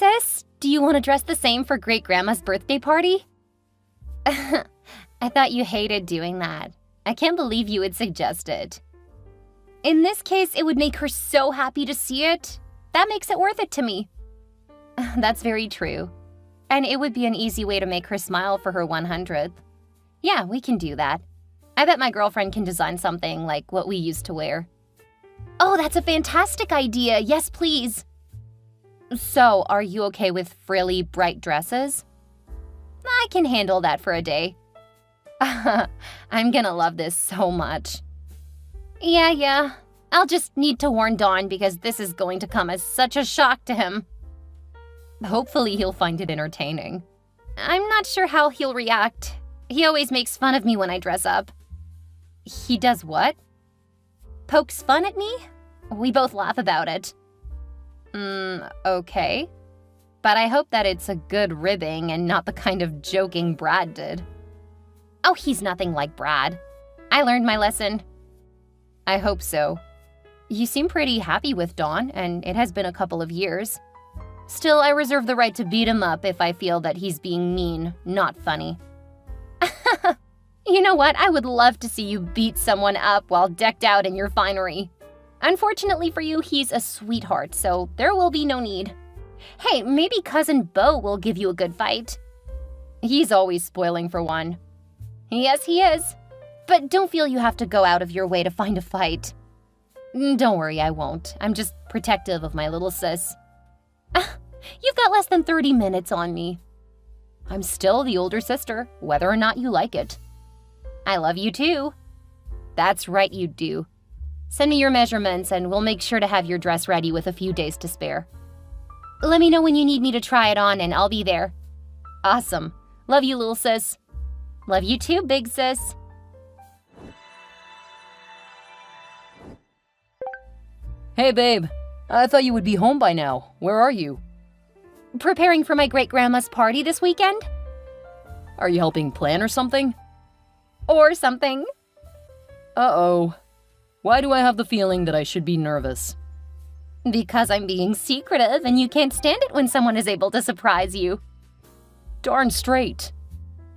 sis, do you want to dress the same for Great-Grandma's birthday party? I thought you hated doing that. I can't believe you would suggest it. In this case, it would make her so happy to see it. That makes it worth it to me. That's very true. And it would be an easy way to make her smile for her 100th. Yeah, we can do that. I bet my girlfriend can design something like what we used to wear. Oh, that's a fantastic idea. Yes, please. So, are you okay with frilly, bright dresses? I can handle that for a day. I'm gonna love this so much. Yeah. I'll just need to warn Don because this is going to come as such a shock to him. Hopefully he'll find it entertaining. I'm not sure how he'll react. He always makes fun of me when I dress up. He does what? Pokes fun at me? We both laugh about it. Okay. But I hope that it's a good ribbing and not the kind of joking Brad did. Oh, he's nothing like Brad. I learned my lesson. I hope so. You seem pretty happy with Don, and it has been a couple of years. Still, I reserve the right to beat him up if I feel that he's being mean, not funny. You know what? I would love to see you beat someone up while decked out in your finery. Unfortunately for you, he's a sweetheart, so there will be no need. Hey, maybe Cousin Beau will give you a good fight. He's always spoiling for one. Yes, he is. But don't feel you have to go out of your way to find a fight. Don't worry, I won't. I'm just protective of my little sis. You've got less than 30 minutes on me. I'm still the older sister, whether or not you like it. I love you too. That's right, you do. Send me your measurements and we'll make sure to have your dress ready with a few days to spare. Let me know when you need me to try it on and I'll be there. Awesome. Love you, little sis. Love you too, big sis. Hey, babe. I thought you would be home by now. Where are you? Preparing for my great-grandma's party this weekend? Are you helping plan or something? Or something. Uh-oh. Why do I have the feeling that I should be nervous? Because I'm being secretive and you can't stand it when someone is able to surprise you. Darn straight.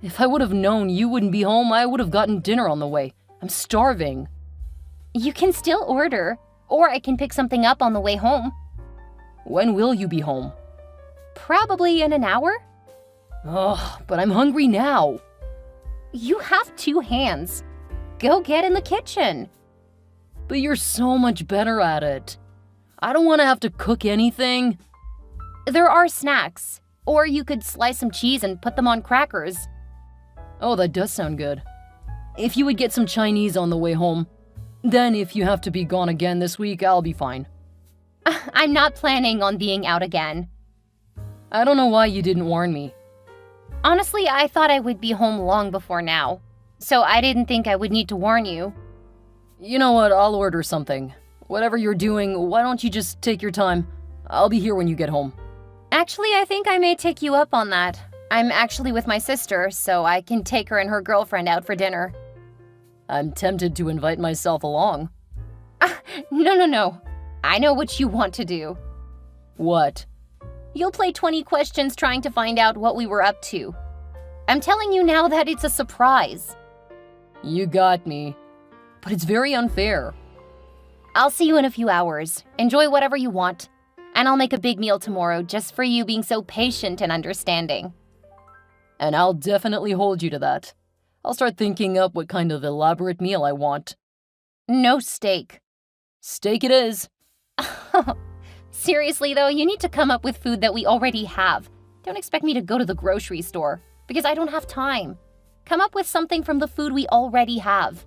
If I would have known you wouldn't be home, I would have gotten dinner on the way. I'm starving. You can still order, or I can pick something up on the way home. When will you be home? Probably in an hour. Ugh, but I'm hungry now. You have 2 hands. Go get in the kitchen. But you're so much better at it. I don't want to have to cook anything. There are snacks. Or you could slice some cheese and put them on crackers. Oh, that does sound good. If you would get some Chinese on the way home, then if you have to be gone again this week, I'll be fine. I'm not planning on being out again. I don't know why you didn't warn me. Honestly, I thought I would be home long before now. So I didn't think I would need to warn you. You know what, I'll order something. Whatever you're doing, why don't you just take your time? I'll be here when you get home. Actually, I think I may take you up on that. I'm actually with my sister, so I can take her and her girlfriend out for dinner. I'm tempted to invite myself along. No. I know what you want to do. What? You'll play 20 questions trying to find out what we were up to. I'm telling you now that it's a surprise. You got me. But it's very unfair. I'll see you in a few hours. Enjoy whatever you want. And I'll make a big meal tomorrow just for you being so patient and understanding. And I'll definitely hold you to that. I'll start thinking up what kind of elaborate meal I want. No steak. Steak it is. Seriously though, you need to come up with food that we already have. Don't expect me to go to the grocery store, because I don't have time. Come up with something from the food we already have.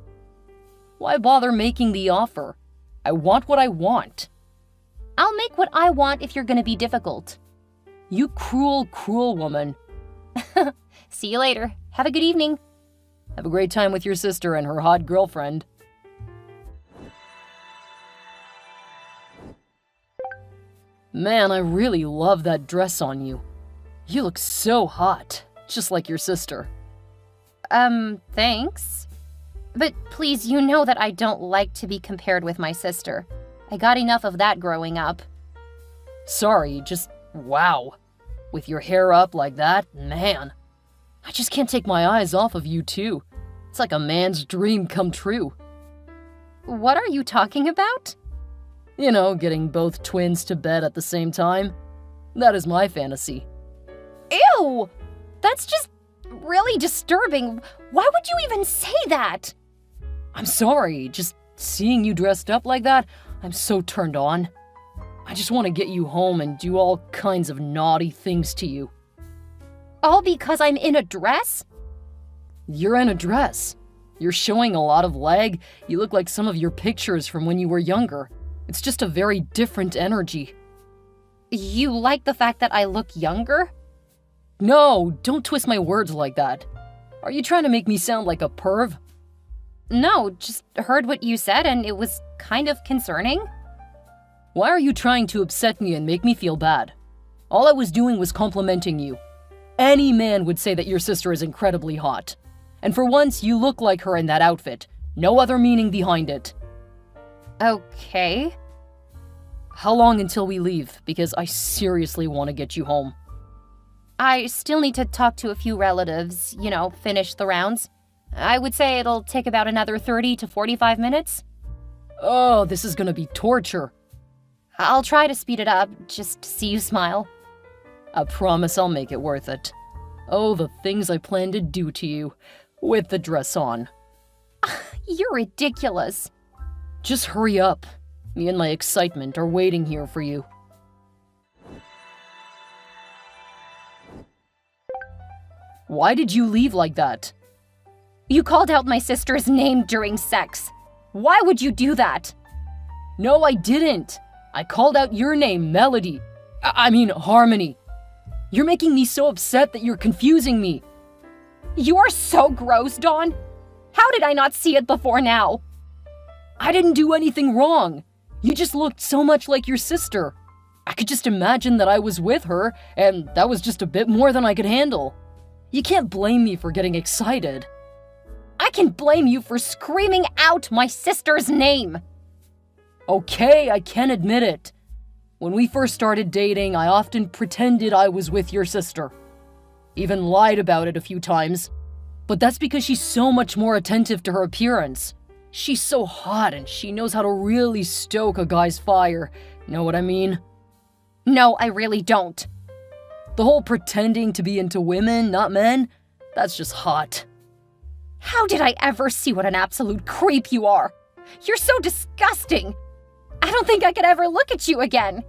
Why bother making the offer? I want what I want. I'll make what I want if you're gonna be difficult. You cruel, cruel woman. See you later. Have a good evening. Have a great time with your sister and her hot girlfriend. Man, I really love that dress on you. You look so hot, just like your sister. Thanks. But please, you know that I don't like to be compared with my sister. I got enough of that growing up. Sorry, just wow. With your hair up like that, man. I just can't take my eyes off of you, too. It's like a man's dream come true. What are you talking about? You know, getting both twins to bed at the same time. That is my fantasy. Ew! That's just really disturbing. Why would you even say that? I'm sorry, just seeing you dressed up like that, I'm so turned on. I just want to get you home and do all kinds of naughty things to you. All because I'm in a dress? You're in a dress. You're showing a lot of leg. You look like some of your pictures from when you were younger. It's just a very different energy. You like the fact that I look younger? No, don't twist my words like that. Are you trying to make me sound like a perv? No, just heard what you said and it was kind of concerning. Why are you trying to upset me and make me feel bad? All I was doing was complimenting you. Any man would say that your sister is incredibly hot. And for once, you look like her in that outfit. No other meaning behind it. Okay. How long until we leave? Because I seriously want to get you home. I still need to talk to a few relatives, finish the rounds. I would say it'll take about another 30 to 45 minutes. Oh, this is gonna be torture. I'll try to speed it up, just to see you smile. I promise I'll make it worth it. Oh, the things I plan to do to you, with the dress on. You're ridiculous. Just hurry up. Me and my excitement are waiting here for you. Why did you leave like that? You called out my sister's name during sex. Why would you do that? No, I didn't. I called out your name, Melody. I mean, Harmony. You're making me so upset that you're confusing me. You're so gross, Dawn. How did I not see it before now? I didn't do anything wrong. You just looked so much like your sister. I could just imagine that I was with her, and that was just a bit more than I could handle. You can't blame me for getting excited. I can blame you for screaming out my sister's name. Okay, I can admit it. When we first started dating, I often pretended I was with your sister. Even lied about it a few times. But that's because she's so much more attentive to her appearance. She's so hot and she knows how to really stoke a guy's fire. Know what I mean? No, I really don't. The whole pretending to be into women, not men, that's just hot. How did I ever see what an absolute creep you are? You're so disgusting. I don't think I could ever look at you again.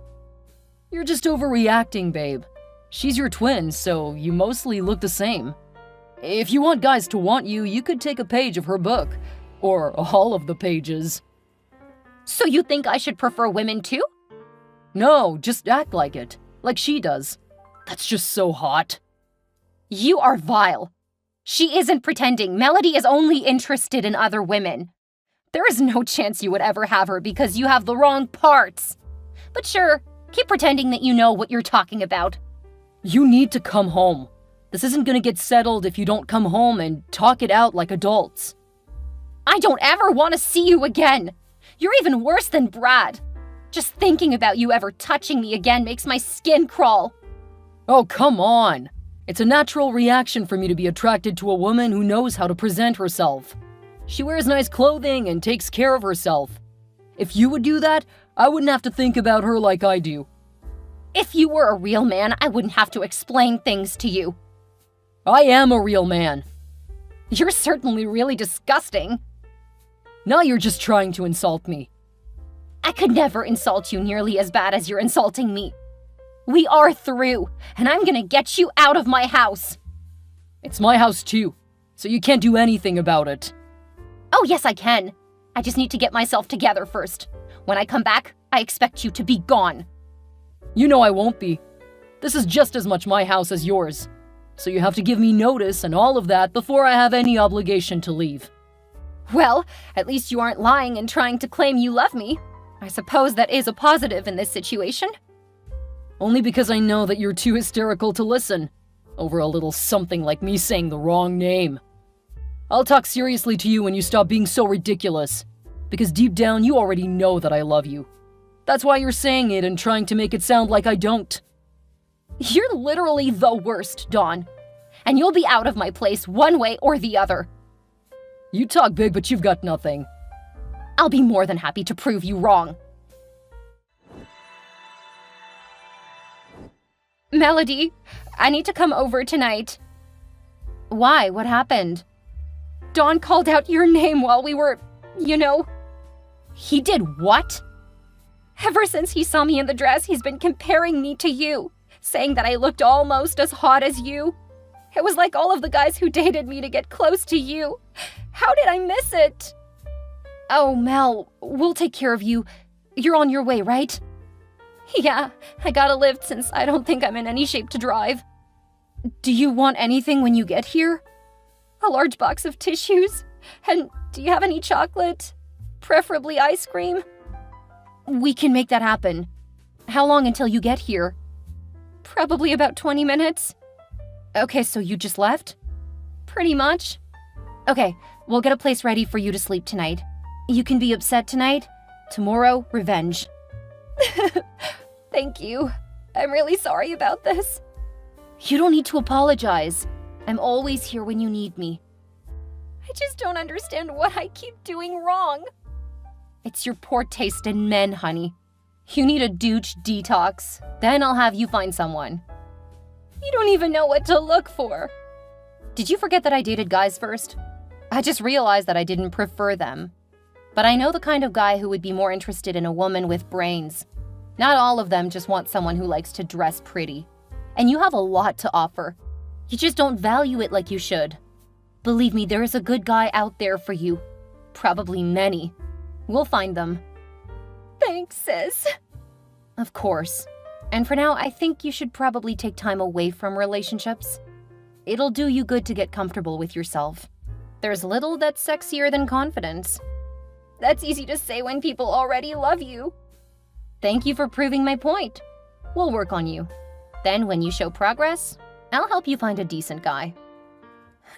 You're just overreacting, babe. She's your twin, so you mostly look the same. If you want guys to want you, you could take a page of her book. Or all of the pages. So you think I should prefer women too? No, just act like it. Like she does. That's just so hot. You are vile. She isn't pretending. Melody is only interested in other women. There is no chance you would ever have her because you have the wrong parts. But sure, keep pretending that you know what you're talking about. You need to come home. This isn't gonna get settled if you don't come home and talk it out like adults. I don't ever want to see you again. You're even worse than Brad. Just thinking about you ever touching me again makes my skin crawl. Oh, come on. It's a natural reaction for me to be attracted to a woman who knows how to present herself. She wears nice clothing and takes care of herself. If you would do that, I wouldn't have to think about her like I do. If you were a real man, I wouldn't have to explain things to you. I am a real man. You're certainly really disgusting. Now you're just trying to insult me. I could never insult you nearly as bad as you're insulting me. We are through, and I'm gonna get you out of my house. It's my house too, so you can't do anything about it. Oh, yes, I can. I just need to get myself together first. When I come back, I expect you to be gone. You know I won't be. This is just as much my house as yours. So you have to give me notice and all of that before I have any obligation to leave. Well, at least you aren't lying and trying to claim you love me. I suppose that is a positive in this situation. Only because I know that you're too hysterical to listen, over a little something like me saying the wrong name. I'll talk seriously to you when you stop being so ridiculous, because deep down you already know that I love you. That's why you're saying it and trying to make it sound like I don't. You're literally the worst, Dawn. And you'll be out of my place one way or the other. You talk big, but you've got nothing. I'll be more than happy to prove you wrong. Melody, I need to come over tonight. Why? What happened? Dawn called out your name while we were, He did what? Ever since he saw me in the dress, he's been comparing me to you, saying that I looked almost as hot as you. It was like all of the guys who dated me to get close to you. How did I miss it? Oh, Mel, we'll take care of you. You're on your way, right? Yeah, I got a lift since I don't think I'm in any shape to drive. Do you want anything when you get here? A large box of tissues? And do you have any chocolate? Preferably ice cream? We can make that happen. How long until you get here? Probably about 20 minutes. Okay, so you just left? Pretty much. Okay, we'll get a place ready for you to sleep tonight. You can be upset tonight. Tomorrow, revenge. Thank you. I'm really sorry about this. You don't need to apologize. I'm always here when you need me. I just don't understand what I keep doing wrong. It's your poor taste in men, honey. You need a douche detox. Then I'll have you find someone. You don't even know what to look for. Did you forget that I dated guys first? I just realized that I didn't prefer them. But I know the kind of guy who would be more interested in a woman with brains. Not all of them just want someone who likes to dress pretty. And you have a lot to offer. You just don't value it like you should. Believe me, there is a good guy out there for you. Probably many. We'll find them. Thanks, sis. Of course. And for now, I think you should probably take time away from relationships. It'll do you good to get comfortable with yourself. There's little that's sexier than confidence. That's easy to say when people already love you. Thank you for proving my point. We'll work on you. Then when you show progress, I'll help you find a decent guy.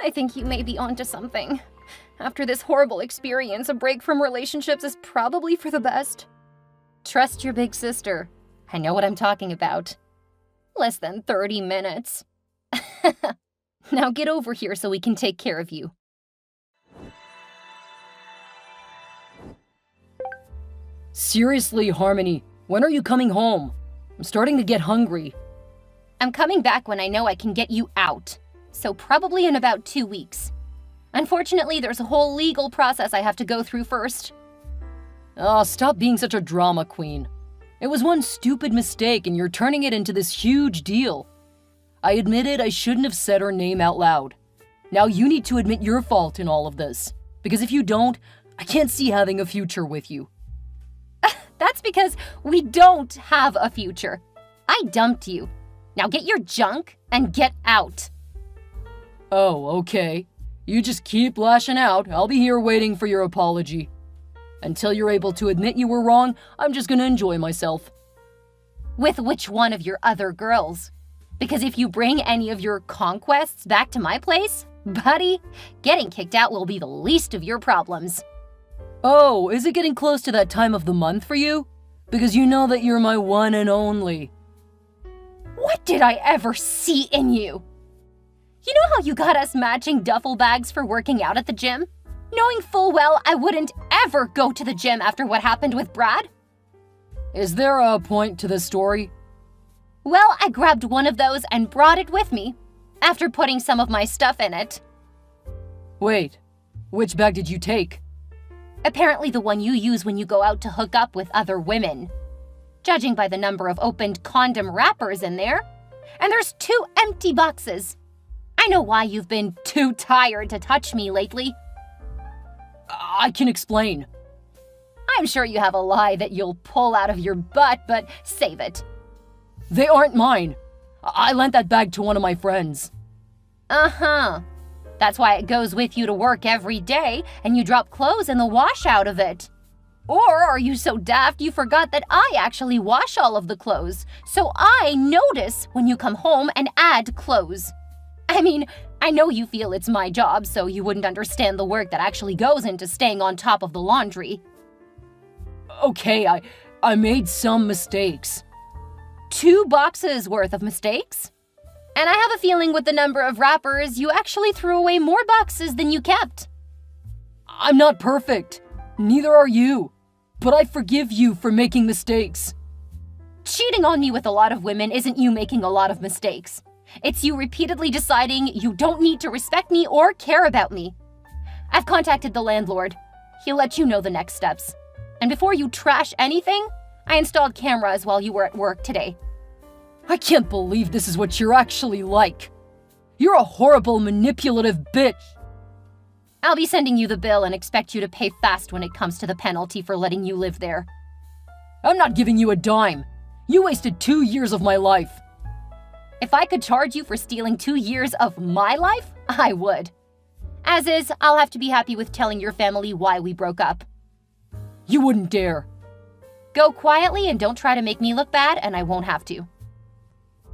I think you may be onto something. After this horrible experience, a break from relationships is probably for the best. Trust your big sister. I know what I'm talking about. Less than 30 minutes. Now get over here so we can take care of you. Seriously, Harmony, when are you coming home? I'm starting to get hungry. I'm coming back when I know I can get you out. So probably in about 2 weeks. Unfortunately, there's a whole legal process I have to go through first. Oh, stop being such a drama queen. It was one stupid mistake and you're turning it into this huge deal. I admitted I shouldn't have said her name out loud. Now you need to admit your fault in all of this. Because if you don't, I can't see having a future with you. That's because we don't have a future. I dumped you. Now get your junk and get out. Oh, okay. You just keep lashing out. I'll be here waiting for your apology. Until you're able to admit you were wrong, I'm just gonna enjoy myself. With which one of your other girls? Because if you bring any of your conquests back to my place, buddy, getting kicked out will be the least of your problems. Oh, is it getting close to that time of the month for you? Because you know that you're my one and only. What did I ever see in you? You know how you got us matching duffel bags for working out at the gym? Knowing full well I wouldn't ever go to the gym after what happened with Brad? Is there a point to this story? Well, I grabbed one of those and brought it with me, after putting some of my stuff in it. Wait, which bag did you take? Apparently the one you use when you go out to hook up with other women. Judging by the number of opened condom wrappers in there. And there's 2 empty boxes. I know why you've been too tired to touch me lately. I can explain. I'm sure you have a lie that you'll pull out of your butt, but save it. They aren't mine. I lent that bag to one of my friends. Uh-huh. That's why it goes with you to work every day, and you drop clothes in the wash out of it. Or are you so daft you forgot that I actually wash all of the clothes, so I notice when you come home and add clothes? I mean, I know you feel it's my job, so you wouldn't understand the work that actually goes into staying on top of the laundry. Okay, I made some mistakes. 2 boxes worth of mistakes? And I have a feeling with the number of wrappers, you actually threw away more boxes than you kept. I'm not perfect. Neither are you. But I forgive you for making mistakes. Cheating on me with a lot of women isn't you making a lot of mistakes. It's you repeatedly deciding you don't need to respect me or care about me. I've contacted the landlord. He'll let you know the next steps. And before you trash anything, I installed cameras while you were at work today. I can't believe this is what you're actually like. You're a horrible, manipulative bitch. I'll be sending you the bill and expect you to pay fast when it comes to the penalty for letting you live there. I'm not giving you a dime. You wasted 2 years of my life. If I could charge you for stealing 2 years of my life, I would. As is, I'll have to be happy with telling your family why we broke up. You wouldn't dare. Go quietly and don't try to make me look bad, and I won't have to.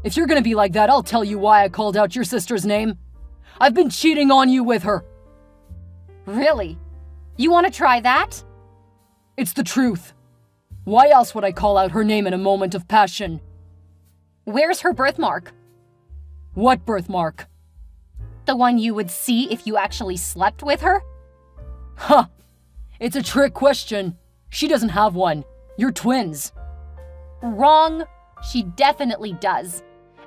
If you're gonna be like that, I'll tell you why I called out your sister's name. I've been cheating on you with her. Really? You want to try that? It's the truth. Why else would I call out her name in a moment of passion? Where's her birthmark? What birthmark? The one you would see if you actually slept with her? Huh. It's a trick question. She doesn't have one. You're twins. Wrong. She definitely does.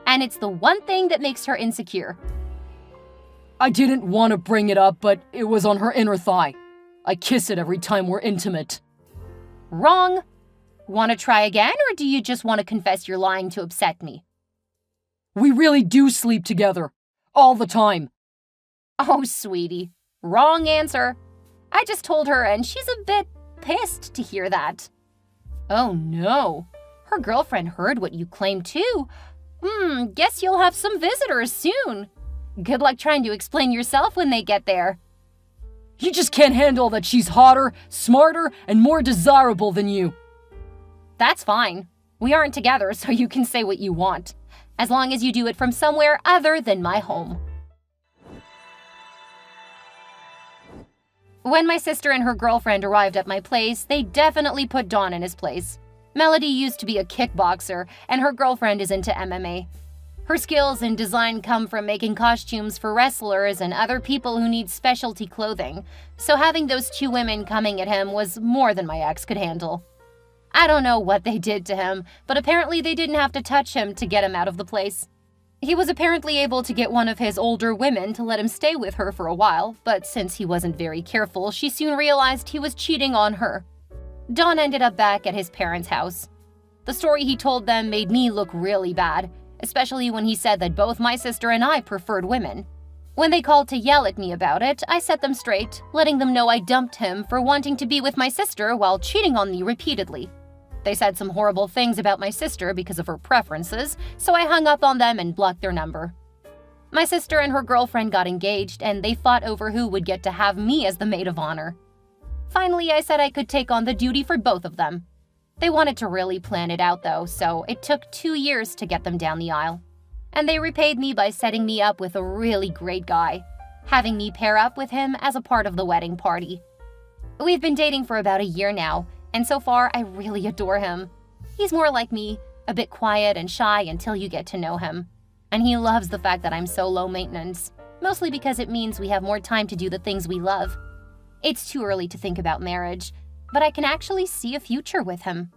And it's the one thing that makes her insecure. I didn't want to bring it up, but it was on her inner thigh. I kiss it every time we're intimate. Wrong. Want to try again, or do you just want to confess you're lying to upset me? We really do sleep together. All the time. Oh, sweetie. Wrong answer. I just told her, and she's a bit pissed to hear that. Oh, no. Her girlfriend heard what you claimed, too. Guess you'll have some visitors soon. Good luck trying to explain yourself when they get there. You just can't handle that she's hotter, smarter, and more desirable than you. That's fine. We aren't together, so you can say what you want. As long as you do it from somewhere other than my home. When my sister and her girlfriend arrived at my place, they definitely put Dawn in his place. Melody used to be a kickboxer, and her girlfriend is into MMA. Her skills in design come from making costumes for wrestlers and other people who need specialty clothing, so having those 2 women coming at him was more than my ex could handle. I don't know what they did to him, but apparently they didn't have to touch him to get him out of the place. He was apparently able to get one of his older women to let him stay with her for a while, but since he wasn't very careful, she soon realized he was cheating on her. Dawn ended up back at his parents' house. The story he told them made me look really bad, especially when he said that both my sister and I preferred women. When they called to yell at me about it, I set them straight, letting them know I dumped him for wanting to be with my sister while cheating on me repeatedly. They said some horrible things about my sister because of her preferences, so I hung up on them and blocked their number. My sister and her girlfriend got engaged, and they fought over who would get to have me as the maid of honor. Finally, I said I could take on the duty for both of them. They wanted to really plan it out, though, so it took 2 years to get them down the aisle. And they repaid me by setting me up with a really great guy, having me pair up with him as a part of the wedding party. We've been dating for about a year now, and so far I really adore him. He's more like me, a bit quiet and shy until you get to know him. And he loves the fact that I'm so low maintenance, mostly because it means we have more time to do the things we love. It's too early to think about marriage, but I can actually see a future with him.